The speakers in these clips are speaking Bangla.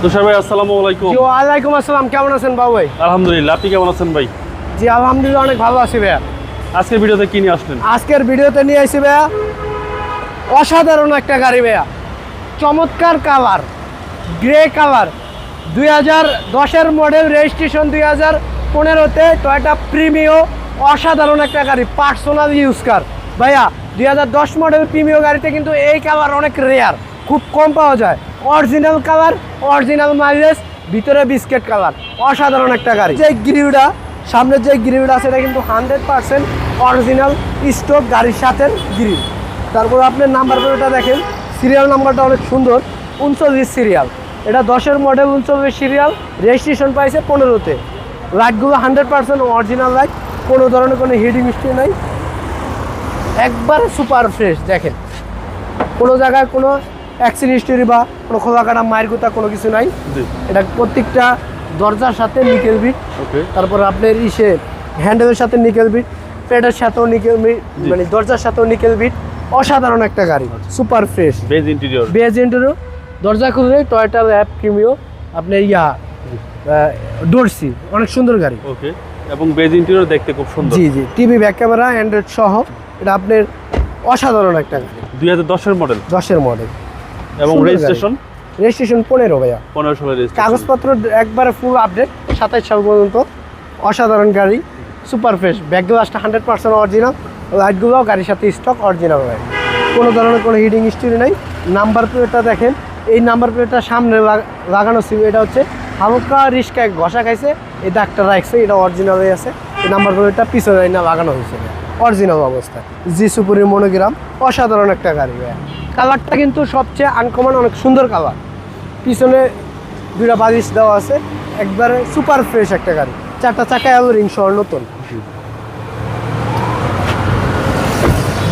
তুষার ভাই আসসালামু আলাইকুম। জি ওয়ালাইকুম আসসালাম, কেমন আছেন বাবু ভাই? আলহামদুলিল্লাহ, আপনি কেমন আছেন ভাই? জি আলহামদুলিল্লাহ অনেক ভালো আছি ভাইয়া। আজকের ভিডিওতে কি নিয়ে আসলেন? আজকের ভিডিওতে নিয়ে আসি ভাইয়া অসাধারণ একটা গাড়ি ভাইয়া, চমৎকার কালার, গ্রে কালার, 2010-এর মডেল, রেজিস্ট্রেশন 2015-তে, টয়োটা প্রিমিও, অসাধারণ একটা গাড়ি, পার্সোনাল ইউজ কার ভাইয়া। 2010 মডেল প্রিমিও গাড়িতে কিন্তু এই কালার অনেক রেয়ার, খুব কম পাওয়া যায়। অরিজিনাল কালার, অরিজিনাল মাইলেজ, ভিতরে বিস্কেট কালার, অসাধারণ একটা গাড়ি। যে গ্রিলটা, সামনের যে গ্রিলটা আছে এটা কিন্তু 100% অরিজিনাল স্টক গাড়ির সাথে গ্রিল। তারপর আপনার নাম্বার প্লেটটা দেখেন, সিরিয়াল নাম্বারটা অনেক সুন্দর, 39 সিরিয়াল। এটা 10-এর মডেল, 39 সিরিয়াল, রেজিস্ট্রেশন পাইছে 15-তে। লাইটগুলো 100% অরিজিনাল লাইট, কোনো ধরনের কোনো হিডিং হিস্ট্রি নাই, একবার সুপার ফ্রেশ। দেখেন কোনো জায়গায় কোনো অ্যাক্সিডেন্ট হিস্টরি বা কোনো খোলা কাটা মায়ের গুতা কোনো কিছু নাই। এটা প্রত্যেকটা দরজার সাথে নিকেল বিট, তারপর আপনার হ্যান্ডেলের সাথে নিকেল বিট, প্যাডের সাথেও নিকেল বিট, মানে দরজার সাথেও নিকেল বিট, অসাধারণ একটা গাড়ি, সুপার ফ্রেশ। বেজ ইন্টেরিয়র, দরজা খুললে টয়োটা ল্যাব প্রিমিও, আপনার ডোরসি, অনেক সুন্দর গাড়ি। ওকে, এবং বেজ ইন্টেরিয়র দেখতে খুব সুন্দর। জি জি, টিভি, ব্যাক ক্যামেরা, অ্যান্ড্রয়েড সহ, এটা আপনার অসাধারণ একটা গাড়ি। 2010-এর মডেল, 10-এর মডেল, এবং রেজিস্ট্রেশন 15 ভাইয়া। 15 সালের রেজিস্ট্রেশন, কাগজপত্র একবারে ফুল আপডেট, 27 সাল পর্যন্ত। অসাধারণ গাড়ি, সুপার ফ্রেশ। ব্যাক গ্লাসটা 100% অরিজিনাল, লাইটগুলোও গাড়ির সাথে স্টক অরিজিনাল হয়, কোনো ধরনের কোনো হিডিং হিস্টরি নেই। নাম্বার প্লেটটা দেখেন, এই নাম্বার প্লেটটা সামনে লাগানো ছিল, এটা হচ্ছে হালকা রিস্কায় ঘষা খাইছে, এই দাগটা রাখছে, এটা অরিজিনাল হয়ে আছে। এই নাম্বার প্লেটটা পিছনে না লাগানো হয়েছে, অরিজিনাল অবস্থায়। জি সুপুরি মনোগ্রাম, অসাধারণ একটা গাড়ি ভাইয়া। কালারটা কিন্তু সবচেয়ে আনকমন, অনেক সুন্দর কালার। পিছনে 2টা বালিশ দেওয়া আছে, একবারে সুপার ফ্রেশ একটা গাড়ি। 4টা চাকা রিং সহ নতুন,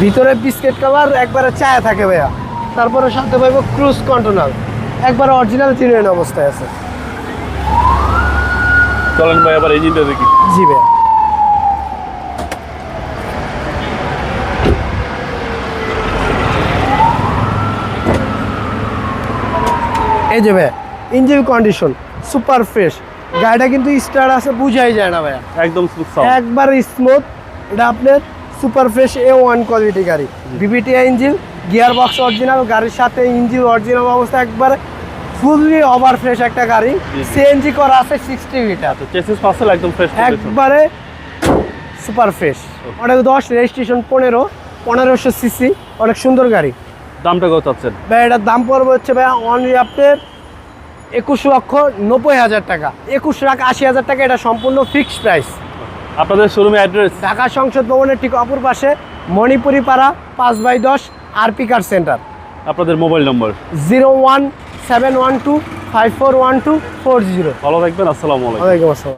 ভিতরে বিস্কেট কালার, একবারে চায়া থাকে ভাইয়া। তারপরে সাথে পাইব ক্রুজ কন্ট্রোল, একবারে অরিজিনাল জেনুইন অবস্থায় আছে। চলেন ভাই আবার ইঞ্জিনটা দেখি। জি ভাইয়া, এই যে ভাইয়া ইঞ্জিন কন্ডিশন সুপার ফ্রেশ। গাড়িটা কিন্তু স্টার্ট আছে, বুঝাই যায় না ভাইয়া, একদম স্মুথ সাউন্ড, একবার স্মুথ। এটা আপনার সুপার ফ্রেশ A1 কোয়ালিটি গাড়ি, VVTi engine, gear box original, গাড়ির সাথে ইঞ্জিন অরিজিনাল অবস্থা, একবার ফুললি ওভার ফ্রেশ একটা গাড়ি। সিএনজি করা আছে 60 লিটার, চেসিস পার্সেল একদম ফ্রেশ, একবারে super fresh. Model 10, registration 1500 CC, অনেক সুন্দর গাড়ি। দামটা কত চাচ্ছেন ভাই? এটার দাম পড়বে হচ্ছে ভাই অনলি আপনার 21,90,000 টাকা, 21,80,000 টাকা। এটা সম্পূর্ণ ফিক্সড প্রাইস। আপনাদের শোরুমে অ্যাড্রেস? ঢাকা সংসদ ভবনের ঠিক অপর পাশে, মণিপুরি পাড়া, 5/10, আরপি কার সেন্টার। আপনাদের মোবাইল নম্বর? 01712541240। ভালো থাকবেন, আসসালামু আলাইকুম। ওয়ালাইকুম আসসালাম।